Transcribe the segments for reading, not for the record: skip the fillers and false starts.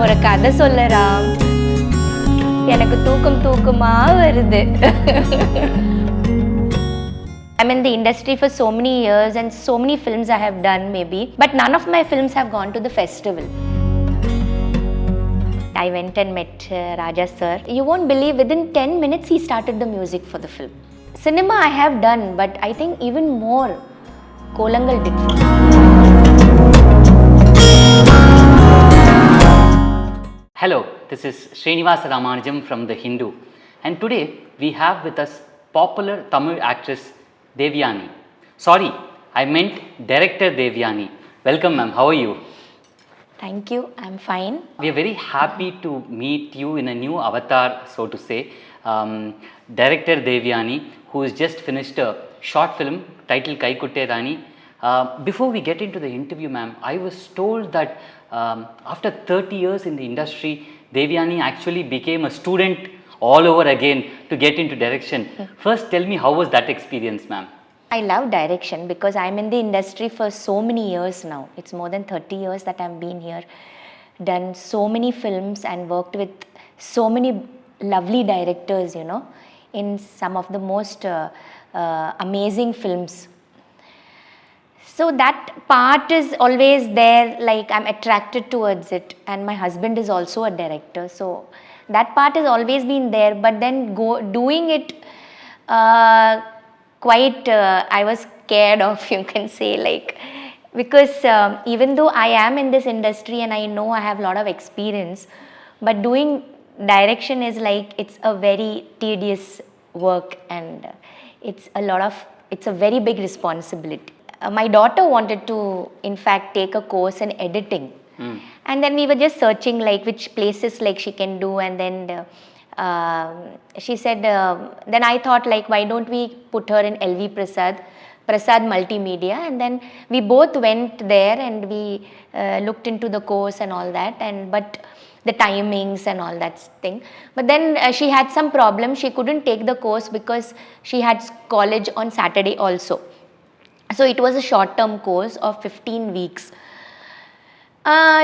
ஒரு கதை சொல்ல ராம், எனக்கு தூக்கமா வருது. I'm in the industry for so many years and so many films I have done maybe, but none of my films have gone to the festival. I went and met Raja sir. You won't believe, within 10 minutes he started the music for the film. Cinema I have done, but I think even more Kolangal did for me. Hello, this is Srinivasa Ramanujam from The Hindu, and today we have with us popular Tamil actress Devayani. Sorry, I meant director Devayani. Welcome ma'am, how are you? Thank you, I'm fine. We are very happy to meet you in a new avatar, so to say. Director Devayani, who has just finished a short film titled Kaikuttai Rani. Before we get into the interview ma'am, I was told that after 30 years in the industry, Devayani actually became a student all over again to get into direction. First tell me, how was that experience ma'am? I love direction because I'm in the industry for so many years now. It's more than 30 years that I've been here, done so many films and worked with so many lovely directors, you know, in some of the most amazing films. So that part is always there, like I'm attracted towards it, and my husband is also a director, so that part has always been there. But then doing it quite I was scared of, you can say, like, because even though I am in this industry and I know I have a lot of experience, but doing direction is like, it's a very tedious work, and it's a very big responsibility. My daughter wanted to, in fact, take a course in editing. And then we were just searching like which places like she can do, and then she said, then I thought like, why don't we put her in LV Prasad Multimedia, and then we both went there and we looked into the course and all that, and but the timings and all that thing. But then she had some problem, she couldn't take the course because she had college on Saturday also. So it was a short-term course of 15 weeks.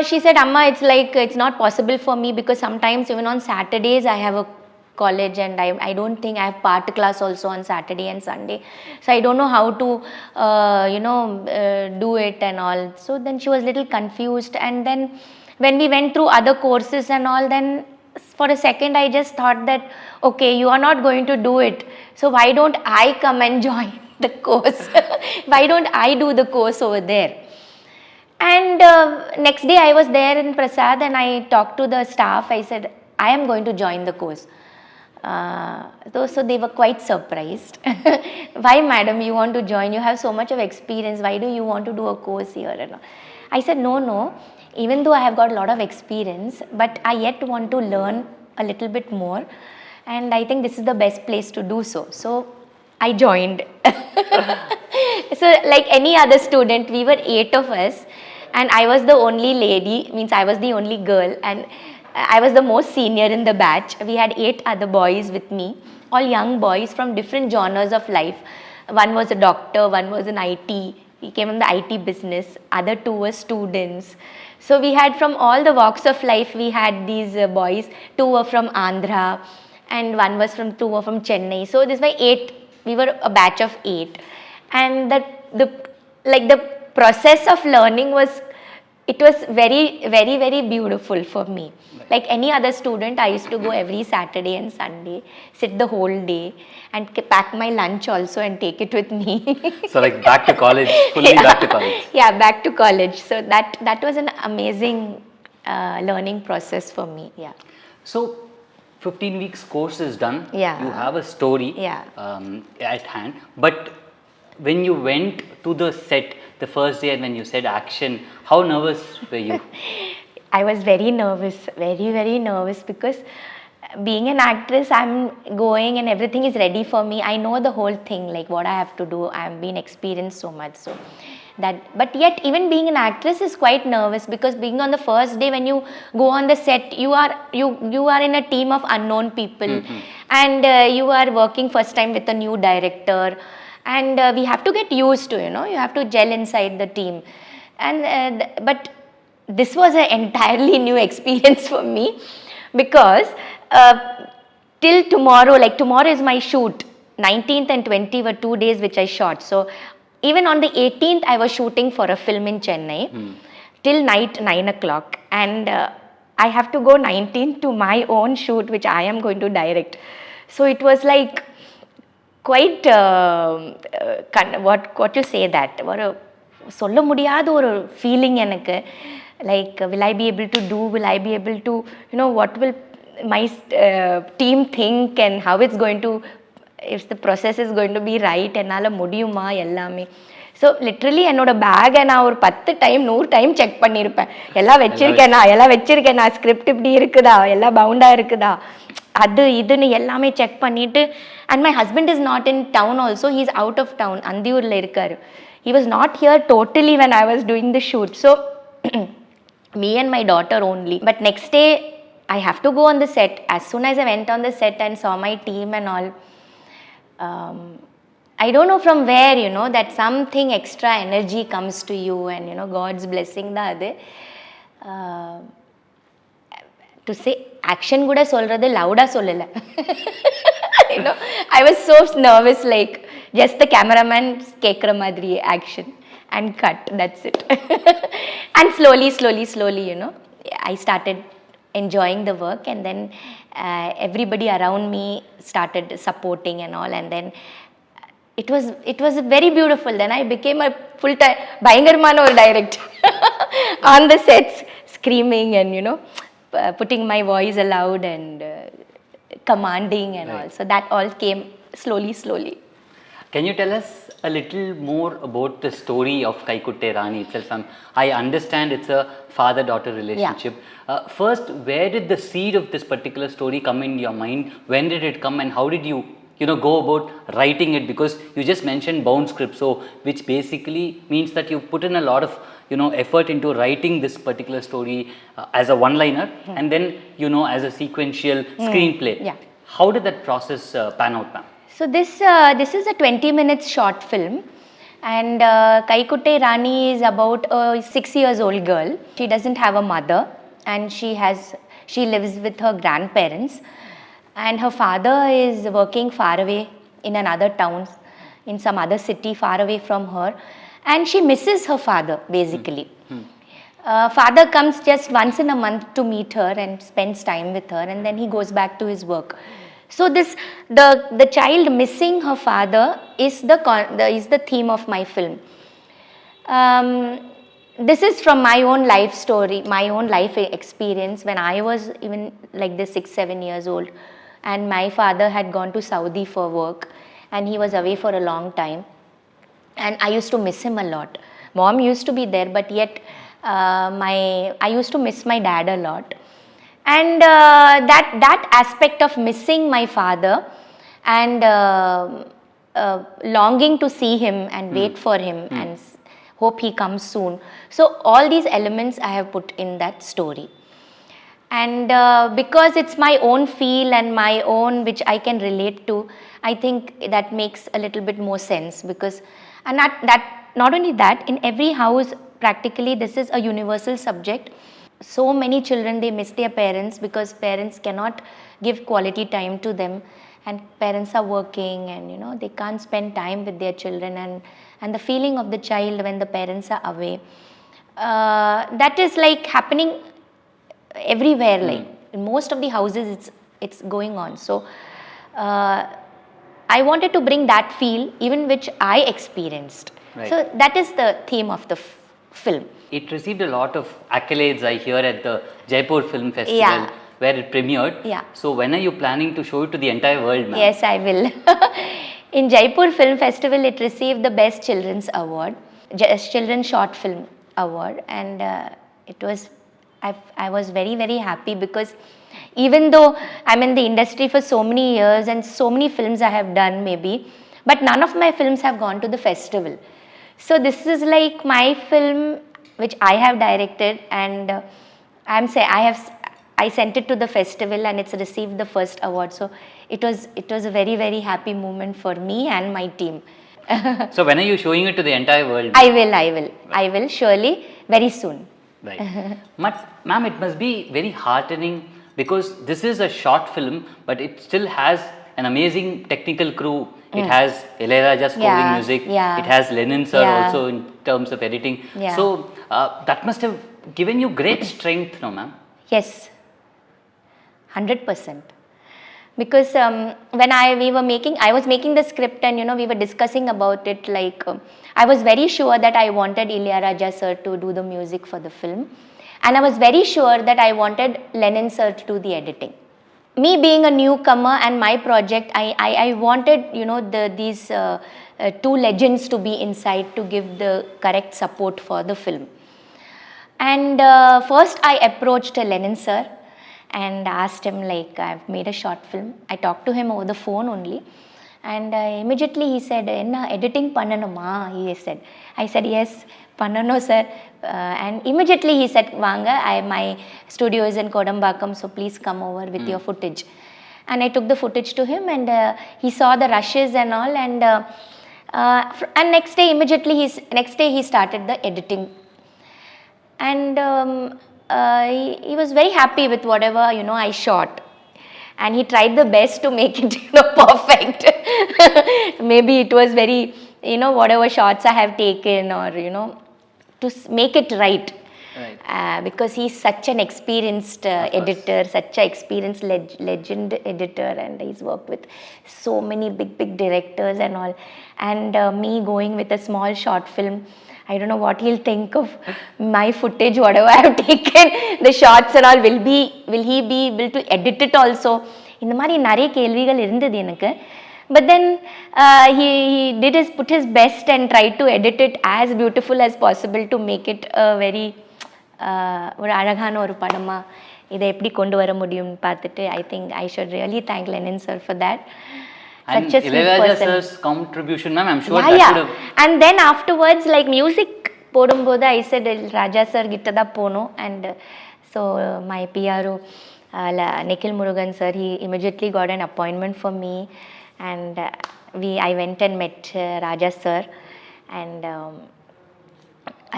She said, Amma, it's like, it's not possible for me because sometimes even on Saturdays I have a college, and I don't think I have part class also on Saturday and Sunday. So I don't know how to, do it and all. So then she was a little confused. And then when we went through other courses and all, then for a second I just thought that, okay, you are not going to do it, so why don't I come and join the course? Why don't I do the course over there? And next day I was there in Prasad and I talked to the staff. I said, I am going to join the course. So they were quite surprised. Why madam, you want to join? You have so much of experience. Why do you want to do a course here? And I said, no. Even though I have got a lot of experience, but I yet want to learn a little bit more. And I think this is the best place to do so. So I joined. So like any other student, we were 8 of us, and I was the only lady, means I was the only girl, and I was the most senior in the batch. We had 8 other boys with me, all young boys from different genres of life. One was a doctor, one was an IT, he came from the IT business, other 2 were students. So we had from all the walks of life, we had these boys. 2 were from Andhra, and 2 were from Chennai. So this was 8, we were a batch of 8. And the process of learning was very, very, very beautiful for me. Like any other student, I used to go every Saturday and Sunday, sit the whole day and pack my lunch also and take it with me. So like back to college, fully back to college. Yeah, back to college. So that was an amazing learning process for me. Yeah. So 15 weeks course is done. Yeah. You have a story at hand. But when you went to the set the first day and when you said action, how nervous were you? I was very nervous, very, very nervous, because being an actress, I'm going and everything is ready for me. I know the whole thing, like what I have to do. I've been experienced so much. So that, but yet even being an actress is quite nervous, because being on the first day when you go on the set, you are in a team of unknown people, and you are working first time with a new director, and we have to get used to, you have to gel inside the team. And but this was an entirely new experience for me, because till tomorrow, like tomorrow is my shoot. 19th and 20th were 2 days which I shot. So even on the 18th, I was shooting for a film in Chennai till night 9 o'clock. And I have to go 19th to my own shoot, which I am going to direct. So it was like quite, what you say that, ஒரு சொல்ல முடியாத ஒரு feeling எனக்கு. Like, will I be able to do, will I be able to, what will my team think and how it's going to, if the process is going to be right, என்னால் முடியுமா எல்லாமே. So literally என்னோட பேகை நான் ஒரு 10 time 100 time check பண்ணியிருப்பேன். எல்லாம் வச்சிருக்கேனா script இப்படி இருக்குதா, எல்லாம் பவுண்டாக இருக்குதா, அது இதுன்னு எல்லாமே செக் பண்ணிவிட்டு. And my husband is not in town also, he is out of town, அந்தியூரில் இருக்கார். He was not here totally when I was doing the shoot. So me and my daughter only. But next day I have to go on the set. As soon as I went on the set and saw my team and all, I don't know from where, that something extra energy comes to you, and God's blessing da adu. To say action kuda solradhu louda sollala. I was so nervous, like just the cameraman kekra madri action and cut, that's it. And slowly, I started enjoying the work, and then everybody around me started supporting and all, and then it was very beautiful. Then I became a full-time Bayangarmana or director on the sets, screaming and putting my voice aloud and commanding and all. So that all came slowly. Can you tell us a little more about the story of Kaikuttai Rani itself? I understand it's a father-daughter relationship. Yeah. First, where did the seed of this particular story come in your mind? When did it come, and how did you go about writing it? Because you just mentioned bound script, so which basically means that you put in a lot of effort into writing this particular story as a one-liner, and then as a sequential screenplay. Yeah. How did that process pan out, ma'am? So this is a 20 minutes short film, and Kaikuttai Rani is about a 6 years old girl. She doesn't have a mother, and she lives with her grandparents, and her father is working far away in another town, in some other city far away from her, and she misses her father basically. Father comes just once in a month to meet her and spends time with her, and then he goes back to his work. So the child missing her father is the theme of my film. This is from my own life story, my own life experience when I was even like this 6-7 years old, and my father had gone to Saudi for work, and he was away for a long time, and I used to miss him a lot. Mom used to be there, but yet I used to miss my dad a lot. And that aspect of missing my father and longing to see him and wait for him and hope he comes soon. So all these elements I have put in that story. And because it's my own feel and my own which I can relate to, I think that makes a little bit more sense. Because and not only that, in every house practically this is a universal subject. So many children, they miss their parents because parents cannot give quality time to them, and parents are working, and they can't spend time with their children, and the feeling of the child when the parents are away, that is like happening everywhere. Like in most of the houses it's going on. So I wanted to bring that feel, even which I experienced. Right. So that is the theme of the film. It received a lot of accolades, I hear, at the Jaipur Film Festival, where it premiered. Yeah. So when are you planning to show it to the entire world, ma'am? Yes, I will. In Jaipur Film Festival, it received the Best Children's Award, Children's Short Film Award, and I was very, very happy, because even though I'm in the industry for so many years and so many films I have done maybe, but none of my films have gone to the festival. So this is like my film which I have directed, and I sent it to the festival, and it's received the first award. So it was a very, very happy moment for me and my team. So when are you showing it to the entire world? I will surely, very soon. Right. Ma'am, it must be very heartening because this is a short film, but it still has an amazing technical crew. It has Ilayaraja scoring Yeah, music. yeah. It has Lennon sir Yeah. also in terms of editing. Yeah. So that must have given you great strength, no, ma'am? Yes, 100%. Because when I was making the script, and we were discussing about it. Like I was very sure that I wanted Ilayaraja sir to do the music for the film, and I was very sure that I wanted Lennon sir to do the editing. Me being a newcomer and my project, I wanted these two legends to be inside to give the correct support for the film. And first I approached Lennon sir and asked him, like, I've made a short film. I talked to him over the phone only, and immediately he said, enna editing pannanuma, he said. I said, yes, pannano sir. And immediately he said, vanga, my studio is in Kodambakam, so please come over with your footage. And I took the footage to him, and he saw the rushes and all, and next day he started the editing. And he was very happy with whatever I shot, and he tried the best to make it perfect. Maybe it was very whatever shots I have taken, or to make it right. Right. Because he's such an experienced editor, such an experienced legend editor, and he's worked with so many big directors and all. And me going with a small short film, I don't know what he'll think of my footage, whatever I have taken, the shots and all. Will he be able to edit it also? இந்த மாதிரி நிறைய கேள்விகள் இருந்தது எனக்கு. But then he put his best and tried to edit it as beautiful as possible to make it a very ஒரு அழகான ஒரு படமா இதை எப்படி கொண்டு வர முடியும்னு பார்த்துட்டு, I think I should really thank Lennon sir for that. And Such a sweet person. Sir's contribution, ma'am, I'm sure Yeah, that yeah. would have... And then afterwards, like music போடும்போது I said Raja sir கிட்ட தான் போனோம். And so my PRO Nikhil Murugan sir, he immediately got an appointment for me, and I went and met Raja sir, and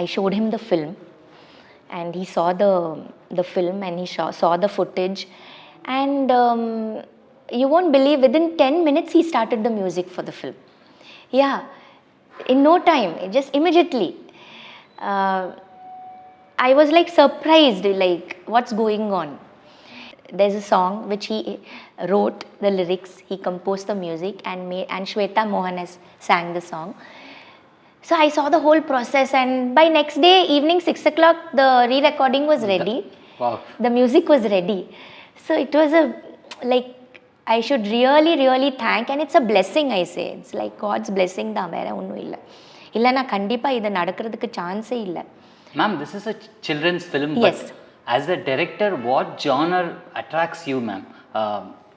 I showed him the film, and he saw the film, and he saw the footage, and you won't believe, within 10 minutes he started the music for the film. Yeah, in no time, just immediately. I was like surprised, like what's going on. There's a song which he wrote the lyrics, he composed the music, and Shweta Mohan has sang the song. So I saw the whole process, and by next day evening 6 o'clock the re-recording was ready. Wow. The music was ready. So it was like I should really thank, and it's a blessing, I say. It's like God's blessing da, vera onnu illa. Illana kandipa idu nadakradhukku chance illa. Ma'am, this is a children's film, Yes. but as a director, what genre attracts you, ma'am?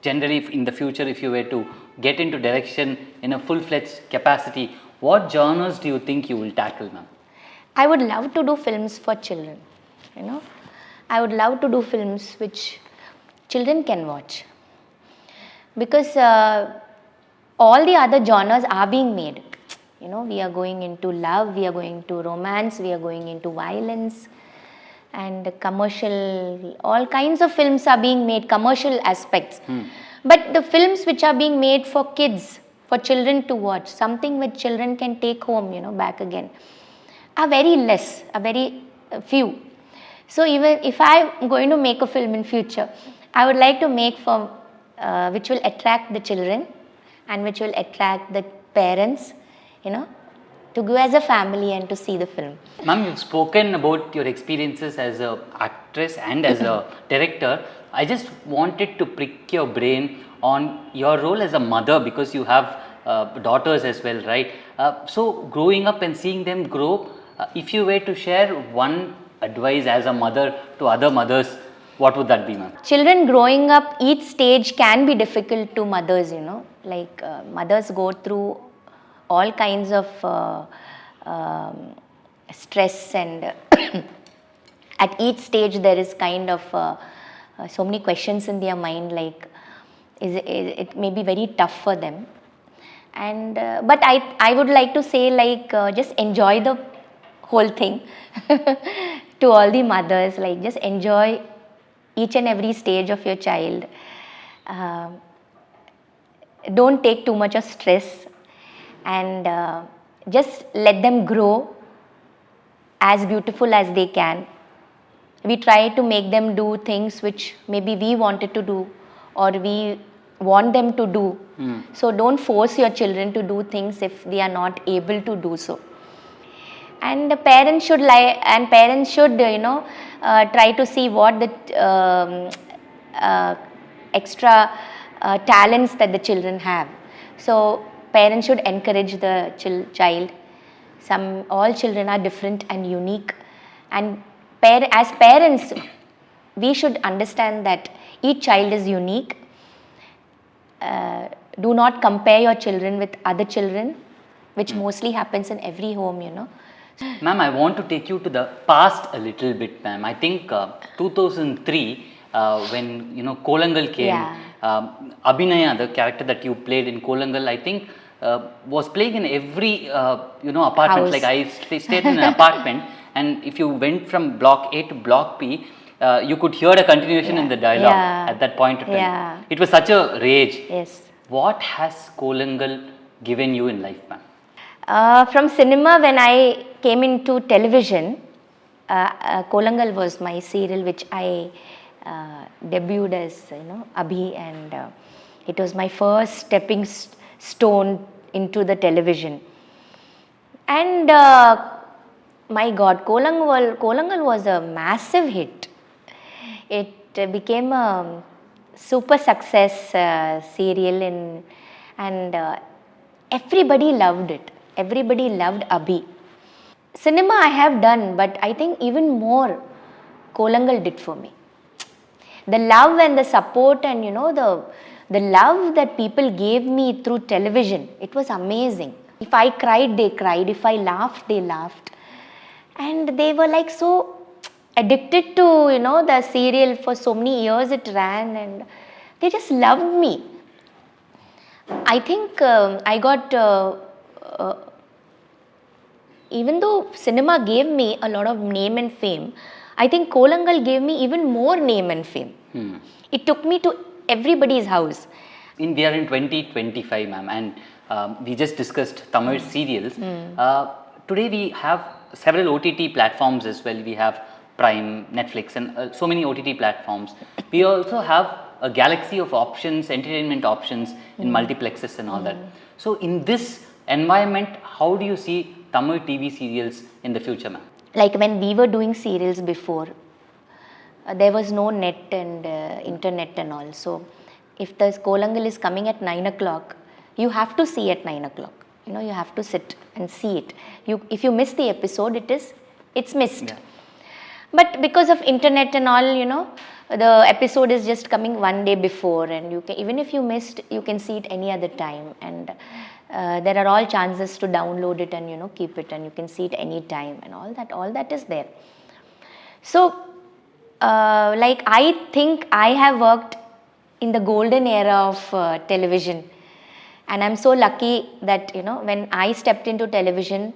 Generally, in the future, if you were to get into direction in a full-fledged capacity, what genres do you think you will tackle, ma'am? I would love to do films for children, I would love to do films which children can watch, because all the other genres are being made. We are going into love, we are going into romance, we are going into violence, and commercial, all kinds of films are being made, commercial aspects. But the films which are being made for kids, for children to watch, something which children can take home, back again, are very less, are very few. So even if I'm going to make a film in future, I would like to make for which will attract the children, and which will attract the parents, to go as a family and to see the film. Ma'am, you've spoken about your experiences as an actress and as a director. I just wanted to prick your brain on your role as a mother, because you have daughters as well, right? So growing up and seeing them grow, if you were to share one advice as a mother to other mothers, what would that be, ma'am? Children growing up, each stage can be difficult to mothers, like mothers go through all kinds of stress, and at each stage there is kind of so many questions in their mind, like it may be very tough for them. And but I would like to say, like just enjoy the whole thing. to all the mothers, like just enjoy each and every stage of your child. Uh, don't take too much of stress, and just let them grow as beautiful as they can. We try to make them do things which maybe we wanted to do or we want them to do. So don't force your children to do things if they are not able to do so. And the parents should try to see what the extra talents that the children have. So parents should encourage the child. All children are different and unique, and as parents we should understand that each child is unique. Do not compare your children with other children, which mostly happens in every home, Ma'am, I want to take you to the past a little bit, ma'am. I think 2003, when Kolangal came, Abhinaya, the character that you played in Kolangal, I think was playing in every apartment. House. Like I stayed in an apartment, and if you went from block A to block B, you could hear a continuation in the dialogue at that point of time. Yeah. It was such a rage. Yes. What has Kolangal given you in life, ma'am? From cinema, when I came into television, Kolangal was my serial which I debuted as Abhi, and it was my first stepping stone into the television. And my God, Kolangal was a massive hit. It became a super success serial, and everybody loved it. Everybody loved Abhi. Cinema I have done, but I think even more Kolangal did for me. The love and the support, and the love that people gave me through television, it was amazing. If I cried, they cried. If I laughed, they laughed. And they were like so addicted to the serial. For so many years it ran, and they just loved me. I think I got even though cinema gave me a lot of name and fame, I think Kolangal gave me even more name and fame. It took me to everybody's house. We are in 2025, ma'am, and we just discussed Tamil serials. Today we have several OTT platforms as well. We have Prime, Netflix, and so many OTT platforms. We also have a galaxy of options, entertainment options in multiplexes and all that. So in this environment, how do you see Tamil TV serials in the future, ma'am? Like when we were doing serials before, there was no net and internet and all. So if the Kolangal is coming at 9 o'clock, you have to see at 9 o'clock. You have to sit and see it. If you miss the episode, it's missed. Yeah. But because of internet and all, the episode is just coming one day before, and even if you missed, you can see it any other time. And there are all chances to download it and keep it, and you can see it any time, and all that is there. So like I think I have worked in the golden era of television, and I'm so lucky that when I stepped into television,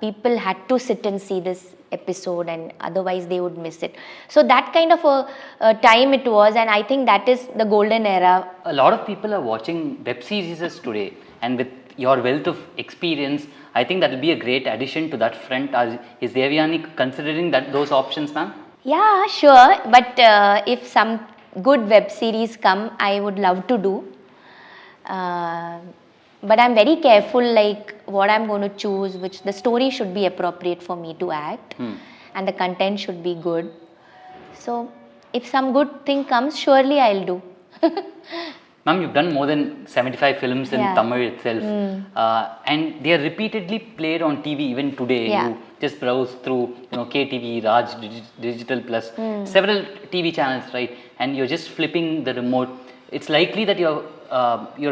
people had to sit and see this episode, and otherwise they would miss it. So that kind of a time it was, and I think that is the golden era. A lot of people are watching web series today, and with your wealth of experience, I think that will be a great addition to that front. Is Devayani considering those options, ma'am? Yeah, sure. But if some good web series come, I would love to do. But I'm very careful, like what I'm going to choose, which the story should be appropriate for me to act, and the content should be good. So if some good thing comes, surely I'll do. Ma'am, you've done more than 75 films in Tamil itself, and they are repeatedly played on TV even today. You just browse through KTV, Raj, Digital Plus, several TV channels, right? And you're just flipping the remote. It's likely that you're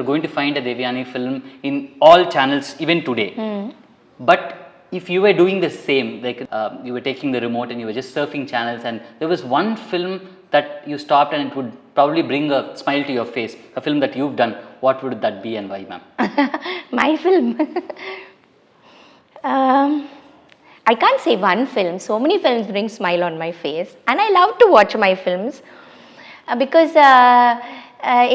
going to find a Devayani film in all channels even today. But if you were doing the same, like you were taking the remote and you were just surfing channels, and there was one film that you stopped and it would probably bring a smile to your face, a film that you've done, what would that be and why, ma'am? My film? I can't say one film. So many films bring smile on my face, and I love to watch my films because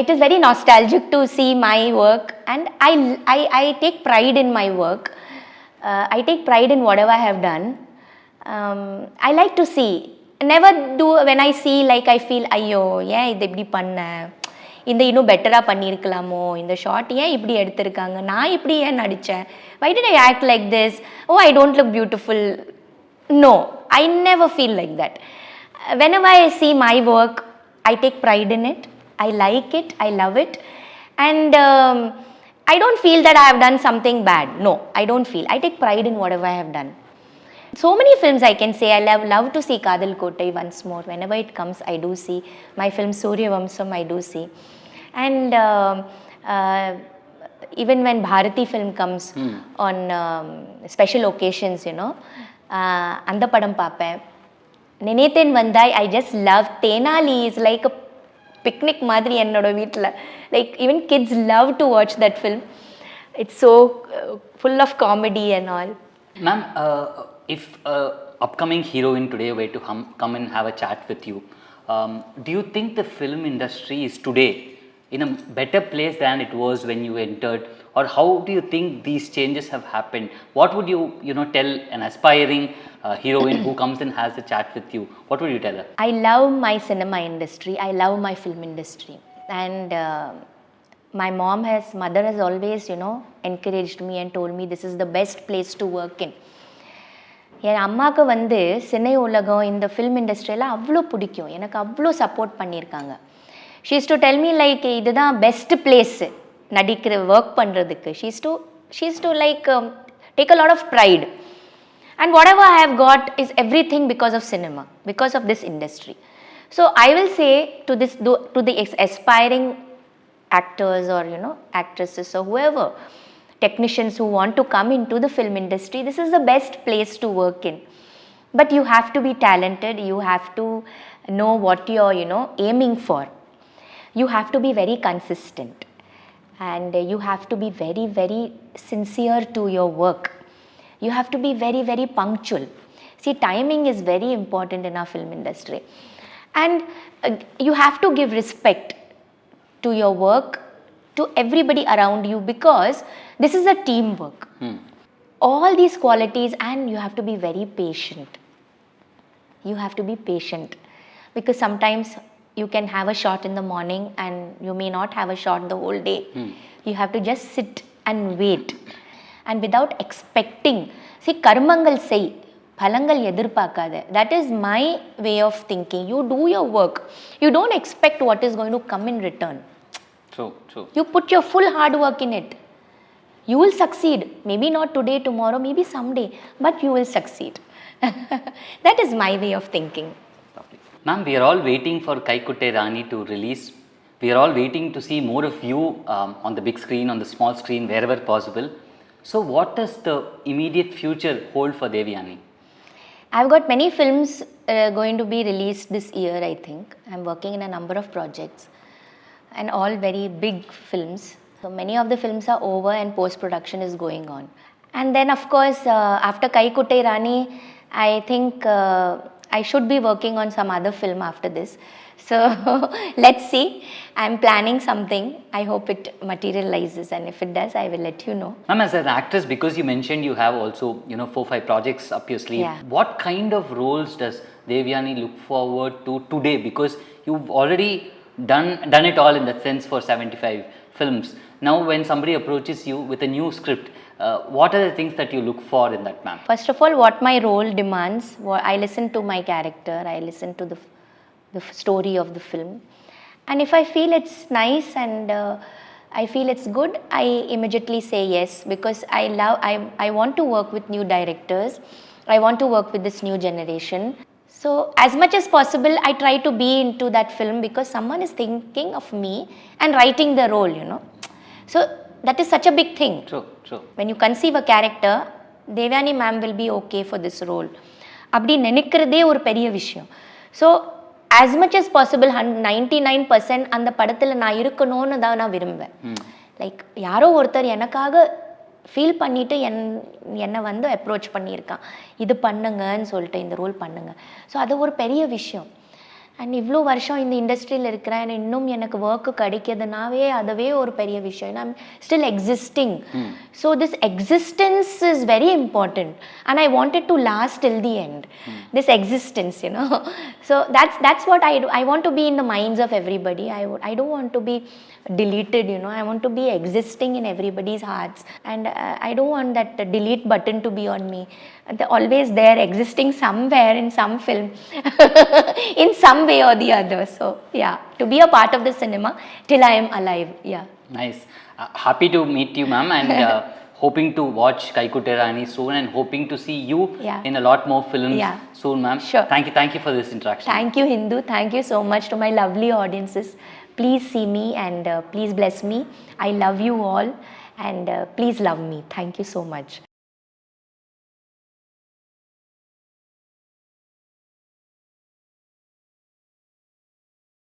it is very nostalgic to see my work, and I take pride in my work. I take pride in whatever I have done. I like to see. Never do when I see like I feel ஐயோ ஏன் இது இப்படி பண்ணேன், இந்த இன்னும் பெட்டராக பண்ணியிருக்கலாமோ, இந்த short ஏன் இப்படி எடுத்திருக்காங்க, நான் இப்படி ஏன் நடித்தேன், why did I act like this, oh I don't look beautiful. No, I never feel like that. Whenever I see my work, I take pride in it, I like it, I love it, and I don't feel that I have done something bad. No, I don't feel. I take pride in whatever I have done. So many films I can say. I love to see Kadal Kottai once more. Whenever it comes, I do see. My film Surya Vamsam, I do see. And even when Bharati film comes on special occasions, you know, Andha Padam Paappaen. Ninethen Vandai, I just love. Tenali is like a picnic madri ennoda veetla. Like even kids love to watch that film. It's so full of comedy and all. Ma'am, if upcoming heroine today were to come and have a chat with you, do you think the film industry is today in a better place than it was when you entered, or how do you think these changes have happened? What would you know tell an aspiring heroine who comes and has a chat with you? What would you tell her? I love my cinema industry. I love my film industry, and my mother has always, you know, encouraged me and told me this is the best place to work in. என் அம்மாவுக்கு வந்து சினை உலகம் இந்த film இண்டஸ்ட்ரியில் அவ்வளோ பிடிக்கும், எனக்கு அவ்வளோ சப்போர்ட் பண்ணியிருக்காங்க. She is to tell me like இதுதான் பெஸ்ட் பிளேஸு நடிக்கிற ஒர்க் பண்ணுறதுக்கு. She is to like take a lot of pride. And whatever I have got is everything because of cinema, because of this industry. So I will say to the aspiring actors or, you know, actresses or whoever, technicians who want to come into the film industry, this is the best place to work in. But you have to be talented, you have to know what you're, you know, aiming for. You have to be very consistent, and you have to be very, very sincere to your work. You have to be very, very punctual. See, timing is very important in our film industry, and you have to give respect to your work, to everybody around you, because this is a teamwork. All these qualities, and you have to be very patient. You have to be patient, because sometimes you can have a shot in the morning and you may not have a shot the whole day. You have to just sit and wait, and without expecting. See, karmangal sei, பலங்கள் எதிர்பார்க்காத. That is my way of thinking. You do your work. You don't expect what is going to come in return. True. You put your full hard work in it. You will succeed. Maybe not today, tomorrow, maybe someday, but you will succeed. That is my way of thinking. Lovely. Ma'am, we are all waiting for Kaikuttai Rani to release. We are all waiting to see more of you on the big screen, on the small screen, wherever possible. So what does the immediate future hold for Devayani? I've got many films going to be released this year, I think. I'm working in a number of projects, and all very big films. So many of the films are over and post-production is going on. And then of course, after Kaikuttai Rani, I think I should be working on some other film after this. So let's see. I'm planning something. I hope it materializes, and if it does, I will let you know. Ma'am, as an actress, because you mentioned you have also, you know, 4-5 projects up your sleeve. Yeah. What kind of roles does Devayani look forward to today? Because you've already done it all in that sense for 75 films. Now, when somebody approaches you with a new script, what are the things that you look for in that, ma'am? First of all, what my role demands. I listen to my character. I listen to the story of the film, and if I feel it's nice and I feel it's good, I immediately say yes, because I want to work with new directors. I want to work with this new generation. So as much as possible, I try to be into that film, because someone is thinking of me and writing the role, you know. So that is such a big thing. True. When you conceive a character, Devayani ma'am will be okay for this role. அப்படி நினைக்கிறதே ஒரு பெரிய விஷயம். So as much as possible, 99% அந்த படத்தில் நான் இருக்கணும்னு தான் நான் விரும்புவேன். லைக் யாரோ ஒருத்தர் எனக்காக ஃபீல் பண்ணிவிட்டு என்னை வந்து அப்ரோச் பண்ணியிருக்கான், இது பண்ணுங்கன்னு சொல்லிட்டு, இந்த ரோல் பண்ணுங்க. ஸோ அது ஒரு பெரிய விஷயம். அண்ட் இவ்வளோ வருஷம் இந்த இண்டஸ்ட்ரியில் இருக்கிறேன், இன்னும் எனக்கு ஒர்க்கு கிடைக்கிதுனாவே அதுவே ஒரு பெரிய விஷயம். ஏன்னா I'm still existing. So this existence is very important and I wanted to last till the end. This existence, you know. So that's what I do. I want to be in the minds of everybody. I don't want to be deleted, you know. I want to be existing in everybody's hearts, and I don't want that delete button to be on me. They're always there, existing somewhere in some film in some way or the other. So yeah, to be a part of the cinema till I am alive. Yeah, nice. Happy to meet you, ma'am, and hoping to watch Kaikuttai Rani soon, and hoping to see you in a lot more films soon, ma'am. Sure. Thank you for this interaction. Thank you, Hindu. Thank you so much to my lovely audiences. Please see me and please bless me. I love you all, and please love me. Thank you so much.